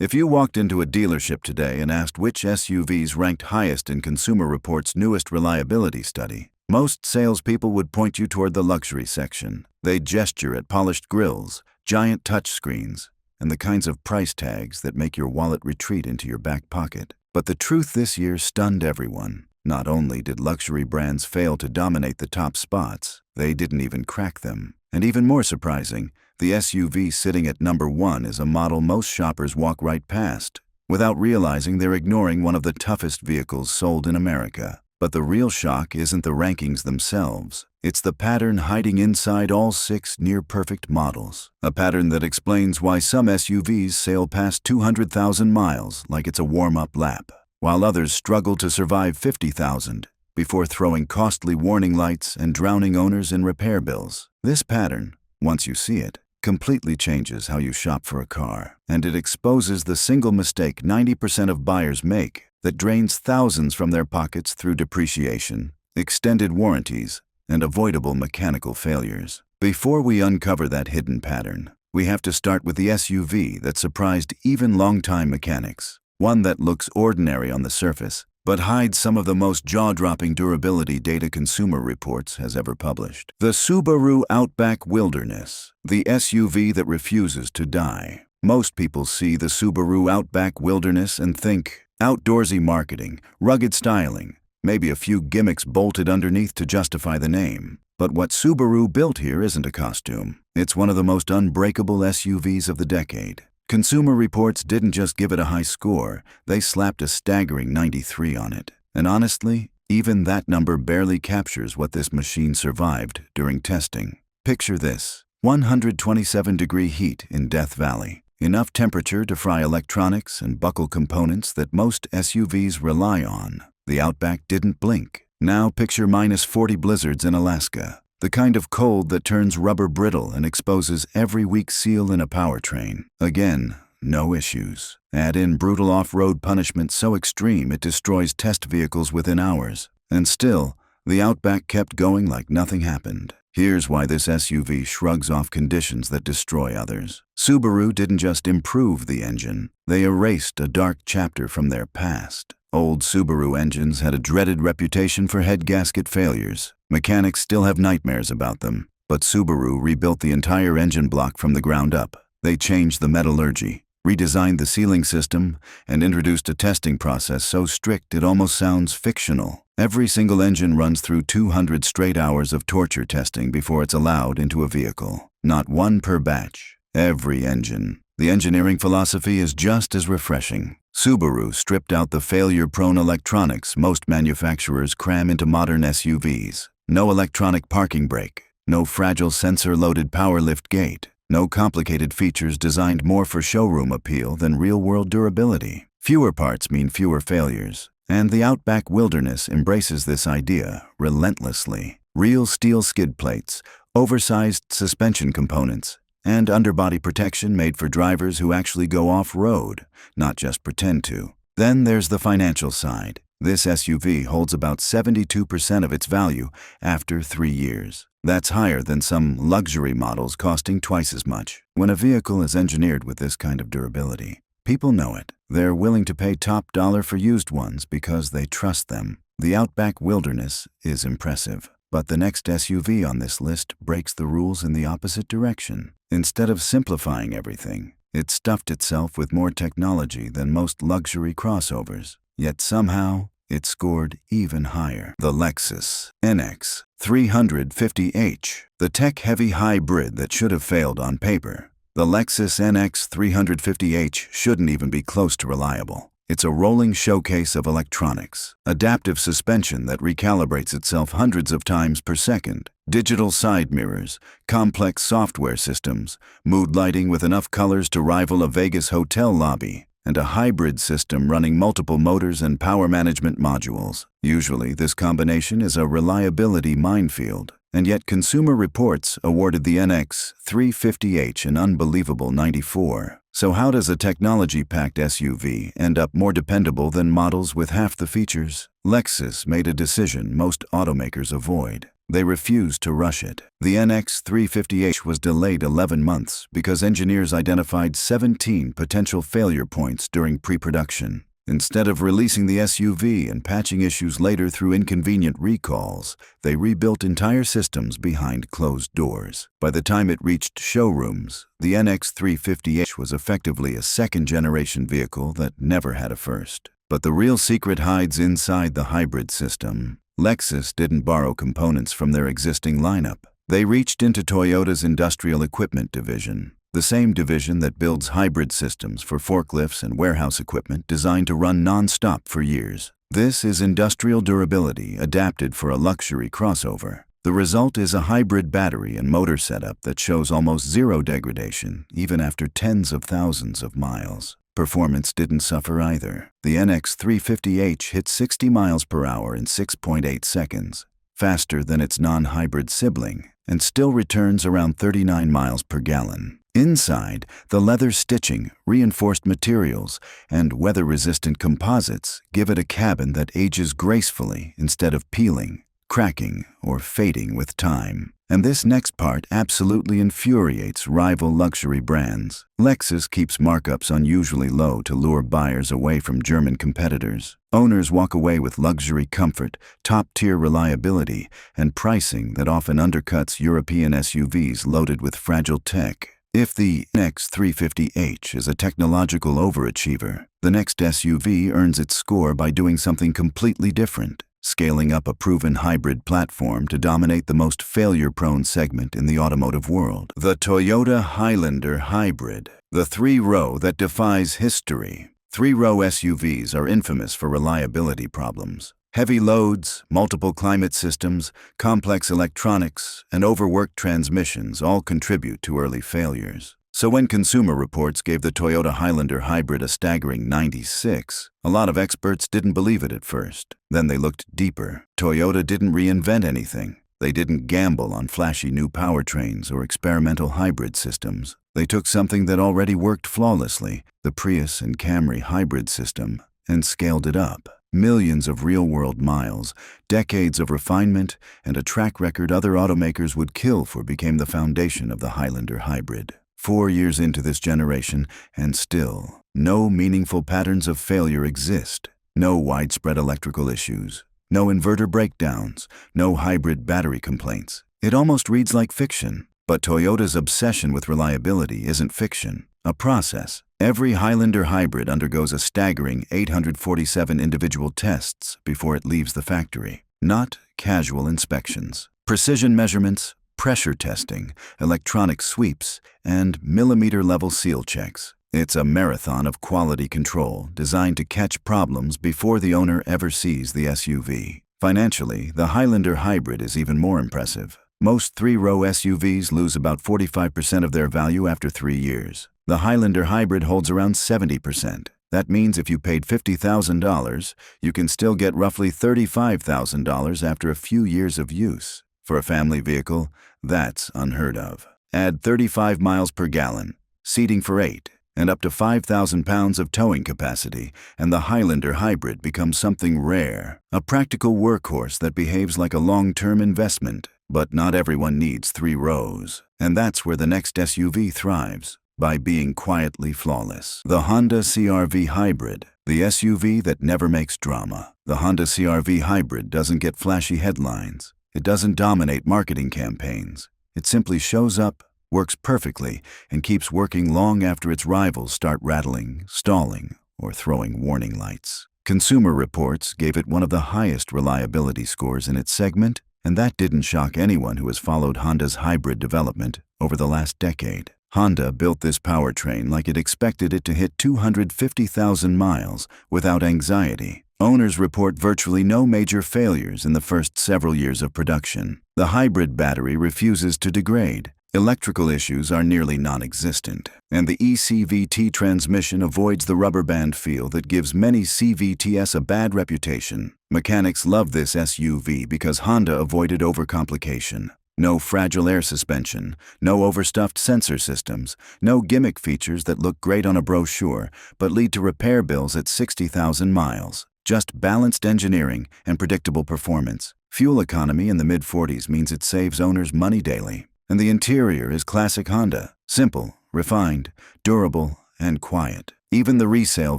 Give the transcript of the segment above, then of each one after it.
If you walked into a dealership today and asked which SUVs ranked highest in Consumer Reports' newest reliability study, most salespeople would point you toward the luxury section. They'd gesture at polished grilles, giant touchscreens, and the kinds of price tags that make your wallet retreat into your back pocket. But the truth this year stunned everyone. Not only did luxury brands fail to dominate the top spots, they didn't even crack them. And even more surprising, the SUV sitting at number 1 is a model most shoppers walk right past, without realizing they're ignoring one of the toughest vehicles sold in America. But the real shock isn't the rankings themselves. It's the pattern hiding inside all 6 near-perfect models. A pattern that explains why some SUVs sail past 200,000 miles like it's a warm-up lap, while others struggle to survive 50,000 before throwing costly warning lights and drowning owners in repair bills. This pattern, once you see it, completely changes how you shop for a car, and it exposes the single mistake 90% of buyers make that drains thousands from their pockets through depreciation, extended warranties, and avoidable mechanical failures. Before we uncover that hidden pattern, we have to start with the SUV that surprised even longtime mechanics, one that looks ordinary on the surface, but hides some of the most jaw-dropping durability data Consumer Reports has ever published. The Subaru Outback Wilderness, the SUV that refuses to die. Most people see the Subaru Outback Wilderness and think outdoorsy marketing, rugged styling, maybe a few gimmicks bolted underneath to justify the name. But what Subaru built here isn't a costume. It's one of the most unbreakable SUVs of the decade. Consumer Reports didn't just give it a high score, they slapped a staggering 93 on it. And honestly, even that number barely captures what this machine survived during testing. Picture this: 127-degree heat in Death Valley. Enough temperature to fry electronics and buckle components that most SUVs rely on. The Outback didn't blink. Now picture -40 blizzards in Alaska. The kind of cold that turns rubber brittle and exposes every weak seal in a powertrain. Again, no issues. Add in brutal off-road punishment so extreme it destroys test vehicles within hours. And still, the Outback kept going like nothing happened. Here's why this SUV shrugs off conditions that destroy others. Subaru didn't just improve the engine, they erased a dark chapter from their past. Old Subaru engines had a dreaded reputation for head gasket failures. Mechanics still have nightmares about them, but Subaru rebuilt the entire engine block from the ground up. They changed the metallurgy, redesigned the sealing system, and introduced a testing process so strict it almost sounds fictional. Every single engine runs through 200 straight hours of torture testing before it's allowed into a vehicle. Not one per batch. Every engine. The engineering philosophy is just as refreshing. Subaru stripped out the failure-prone electronics most manufacturers cram into modern SUVs. No electronic parking brake, no fragile sensor-loaded power lift gate, no complicated features designed more for showroom appeal than real-world durability. Fewer parts mean fewer failures, and the Outback Wilderness embraces this idea relentlessly. Real steel skid plates, oversized suspension components, and underbody protection made for drivers who actually go off-road, not just pretend to. Then there's the financial side. This SUV holds about 72% of its value after 3 years. That's higher than some luxury models costing twice as much. When a vehicle is engineered with this kind of durability, people know it. They're willing to pay top dollar for used ones because they trust them. The Outback Wilderness is impressive. But the next SUV on this list breaks the rules in the opposite direction. Instead of simplifying everything, it stuffed itself with more technology than most luxury crossovers. Yet somehow, it scored even higher. The Lexus NX 350h, the tech-heavy hybrid that should have failed on paper. The Lexus NX 350h shouldn't even be close to reliable. It's a rolling showcase of electronics, adaptive suspension that recalibrates itself hundreds of times per second, digital side mirrors, complex software systems, mood lighting with enough colors to rival a Vegas hotel lobby, and a hybrid system running multiple motors and power management modules. Usually, this combination is a reliability minefield, and yet Consumer Reports awarded the NX 350h an unbelievable 94. So how does a technology-packed SUV end up more dependable than models with half the features? Lexus made a decision most automakers avoid. They refused to rush it. The NX 350h was delayed 11 months because engineers identified 17 potential failure points during pre-production. Instead of releasing the SUV and patching issues later through inconvenient recalls, they rebuilt entire systems behind closed doors. By the time it reached showrooms, the NX 350h was effectively a second-generation vehicle that never had a first. But the real secret hides inside the hybrid system. Lexus didn't borrow components from their existing lineup. They reached into Toyota's industrial equipment division, the same division that builds hybrid systems for forklifts and warehouse equipment designed to run non-stop for years. This is industrial durability adapted for a luxury crossover. The result is a hybrid battery and motor setup that shows almost zero degradation, even after tens of thousands of miles. Performance didn't suffer either. The NX 350h hit 60 miles per hour in 6.8 seconds, faster than its non-hybrid sibling, and still returns around 39 miles per gallon. Inside, the leather stitching, reinforced materials, and weather-resistant composites give it a cabin that ages gracefully instead of peeling, cracking, or fading with time. And this next part absolutely infuriates rival luxury brands. Lexus keeps markups unusually low to lure buyers away from German competitors. Owners walk away with luxury comfort, top-tier reliability, and pricing that often undercuts European SUVs loaded with fragile tech. If the NX 350h is a technological overachiever, the next SUV earns its score by doing something completely different, scaling up a proven hybrid platform to dominate the most failure-prone segment in the automotive world. The Toyota Highlander Hybrid, the three-row that defies history. Three-row SUVs are infamous for reliability problems. Heavy loads, multiple climate systems, complex electronics, and overworked transmissions all contribute to early failures. So when Consumer Reports gave the Toyota Highlander Hybrid a staggering 96, a lot of experts didn't believe it at first. Then they looked deeper. Toyota didn't reinvent anything. They didn't gamble on flashy new powertrains or experimental hybrid systems. They took something that already worked flawlessly, the Prius and Camry hybrid system, and scaled it up. Millions of real-world miles, decades of refinement, and a track record other automakers would kill for became the foundation of the Highlander Hybrid. 4 years into this generation, and still, no meaningful patterns of failure exist. No widespread electrical issues, no inverter breakdowns, no hybrid battery complaints. It almost reads like fiction. But Toyota's obsession with reliability isn't fiction, a process. Every Highlander Hybrid undergoes a staggering 847 individual tests before it leaves the factory. Not casual inspections. Precision measurements, pressure testing, electronic sweeps, and millimeter-level seal checks. It's a marathon of quality control designed to catch problems before the owner ever sees the SUV. Financially, the Highlander Hybrid is even more impressive. Most three-row SUVs lose about 45% of their value after 3 years. The Highlander Hybrid holds around 70%. That means if you paid $50,000, you can still get roughly $35,000 after a few years of use. For a family vehicle, that's unheard of. Add 35 miles per gallon, seating for 8, and up to 5,000 pounds of towing capacity, and the Highlander Hybrid becomes something rare, a practical workhorse that behaves like a long-term investment. But not everyone needs 3 rows, and that's where the next SUV thrives, by being quietly flawless. The Honda CR-V Hybrid, the SUV that never makes drama. The Honda CR-V Hybrid doesn't get flashy headlines. It doesn't dominate marketing campaigns. It simply shows up, works perfectly, and keeps working long after its rivals start rattling, stalling, or throwing warning lights. Consumer Reports gave it one of the highest reliability scores in its segment, and that didn't shock anyone who has followed Honda's hybrid development over the last decade. Honda built this powertrain like it expected it to hit 250,000 miles without anxiety. Owners report virtually no major failures in the first several years of production. The hybrid battery refuses to degrade. Electrical issues are nearly non-existent, and the eCVT transmission avoids the rubber band feel that gives many CVTs a bad reputation. Mechanics love this SUV because Honda avoided overcomplication. No fragile air suspension, no overstuffed sensor systems, no gimmick features that look great on a brochure but lead to repair bills at 60,000 miles. Just balanced engineering and predictable performance. Fuel economy in the mid-40s means it saves owners money daily. And the interior is classic Honda. Simple, refined, durable, and quiet. Even the resale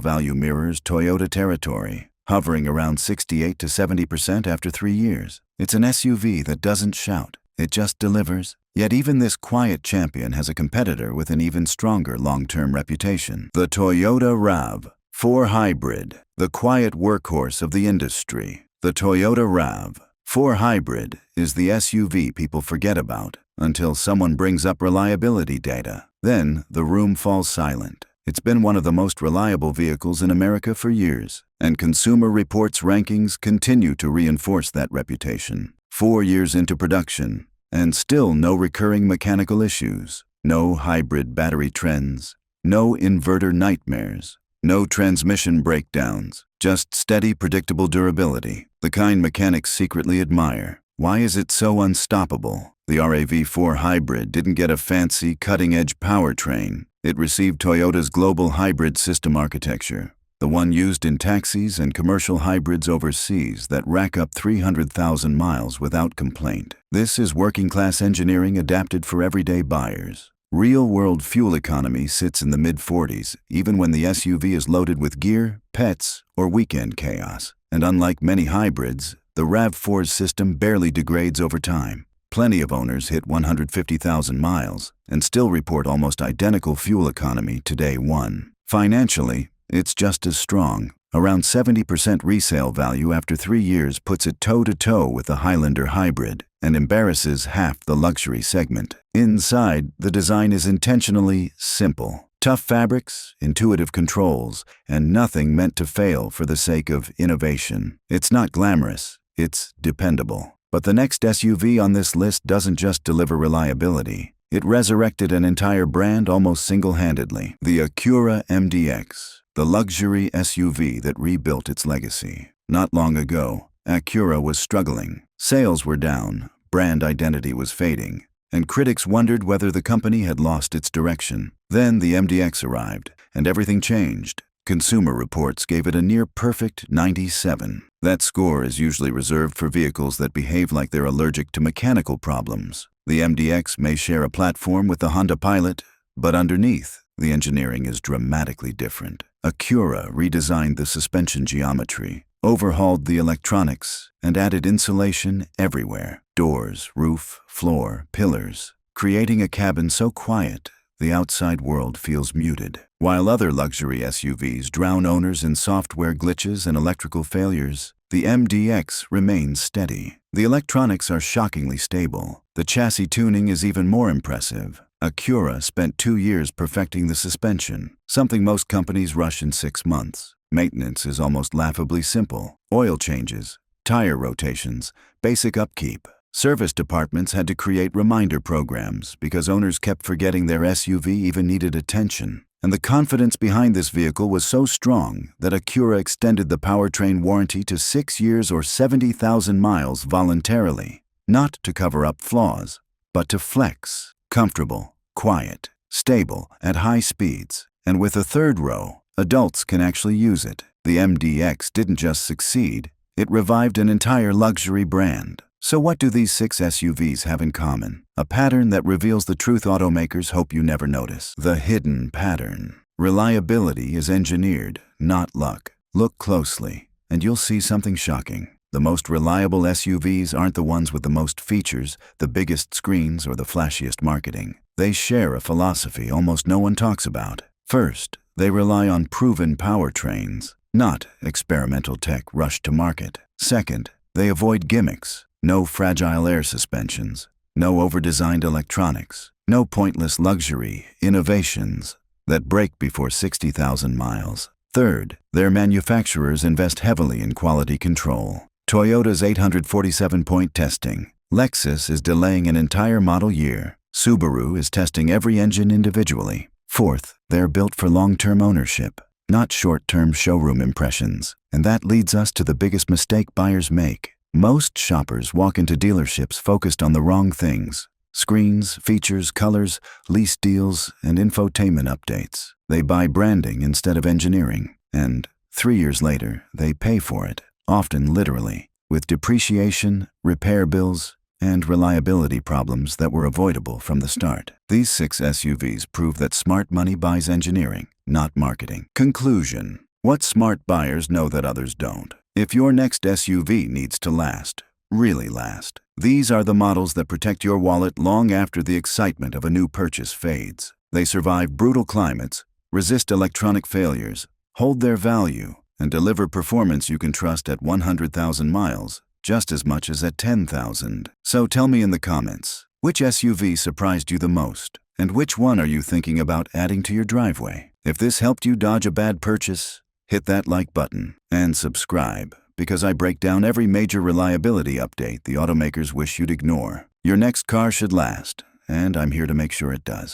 value mirrors Toyota territory, hovering around 68 to 70% after 3 years. It's an SUV that doesn't shout. It just delivers. Yet even this quiet champion has a competitor with an even stronger long-term reputation. The Toyota RAV4 Hybrid, the quiet workhorse of the industry. The Toyota RAV4 Hybrid is the SUV people forget about until someone brings up reliability data. Then the room falls silent. It's been one of the most reliable vehicles in America for years, and Consumer Reports rankings continue to reinforce that reputation. 4 years into production, and still no recurring mechanical issues, no hybrid battery trends, no inverter nightmares, no transmission breakdowns, just steady, predictable durability, the kind mechanics secretly admire. Why is it so unstoppable? The RAV4 Hybrid didn't get a fancy, cutting-edge powertrain. It received Toyota's global hybrid system architecture, the one used in taxis and commercial hybrids overseas that rack up 300,000 miles without complaint. This is working-class engineering adapted for everyday buyers. Real-world fuel economy sits in the mid-40s, even when the SUV is loaded with gear, pets, or weekend chaos. And unlike many hybrids, the RAV4's system barely degrades over time. Plenty of owners hit 150,000 miles and still report almost identical fuel economy to day one. Financially, it's just as strong. Around 70% resale value after 3 years puts it toe-to-toe with the Highlander hybrid and embarrasses half the luxury segment. Inside, the design is intentionally simple. Tough fabrics, intuitive controls, and nothing meant to fail for the sake of innovation. It's not glamorous, it's dependable. But the next SUV on this list doesn't just deliver reliability. It resurrected an entire brand almost single-handedly. The Acura MDX, the luxury SUV that rebuilt its legacy. Not long ago, Acura was struggling. Sales were down, brand identity was fading, and critics wondered whether the company had lost its direction. Then the MDX arrived, and everything changed. Consumer Reports gave it a near-perfect 97. That score is usually reserved for vehicles that behave like they're allergic to mechanical problems. The MDX may share a platform with the Honda Pilot, but underneath, the engineering is dramatically different. Acura redesigned the suspension geometry, overhauled the electronics, and added insulation everywhere. Doors, roof, floor, pillars, creating a cabin so quiet the outside world feels muted. While other luxury SUVs drown owners in software glitches and electrical failures, the MDX remains steady. The electronics are shockingly stable. The chassis tuning is even more impressive. Acura spent 2 years perfecting the suspension, something most companies rush in 6 months. Maintenance is almost laughably simple. Oil changes, tire rotations, basic upkeep. Service departments had to create reminder programs because owners kept forgetting their SUV even needed attention. And the confidence behind this vehicle was so strong that Acura extended the powertrain warranty to 6 years or 70,000 miles voluntarily, not to cover up flaws, but to flex. Comfortable, quiet, stable at high speeds, and with a third row, adults can actually use it. The MDX didn't just succeed, it revived an entire luxury brand. So what do these 6 SUVs have in common? A pattern that reveals the truth automakers hope you never notice. The hidden pattern. Reliability is engineered, not luck. Look closely, and you'll see something shocking. The most reliable SUVs aren't the ones with the most features, the biggest screens, or the flashiest marketing. They share a philosophy almost no one talks about. First, they rely on proven powertrains, not experimental tech rushed to market. Second, they avoid gimmicks. No fragile air suspensions, no over-designed electronics, no pointless luxury innovations that break before 60,000 miles. Third, their manufacturers invest heavily in quality control. Toyota's 847-point testing. Lexus is delaying an entire model year. Subaru is testing every engine individually. Fourth, they're built for long-term ownership, not short-term showroom impressions. And that leads us to the biggest mistake buyers make. Most shoppers walk into dealerships focused on the wrong things. Screens, features, colors, lease deals, and infotainment updates. They buy branding instead of engineering. And 3 years later, they pay for it, often literally, with depreciation, repair bills, and reliability problems that were avoidable from the start. These 6 SUVs prove that smart money buys engineering, not marketing. Conclusion: what smart buyers know that others don't? If your next SUV needs to last, really last, these are the models that protect your wallet long after the excitement of a new purchase fades. They survive brutal climates, resist electronic failures, hold their value, and deliver performance you can trust at 100,000 miles, just as much as at 10,000. So tell me in the comments, which SUV surprised you the most? And which one are you thinking about adding to your driveway? If this helped you dodge a bad purchase, hit that like button and subscribe, because I break down every major reliability update the automakers wish you'd ignore. Your next car should last, and I'm here to make sure it does.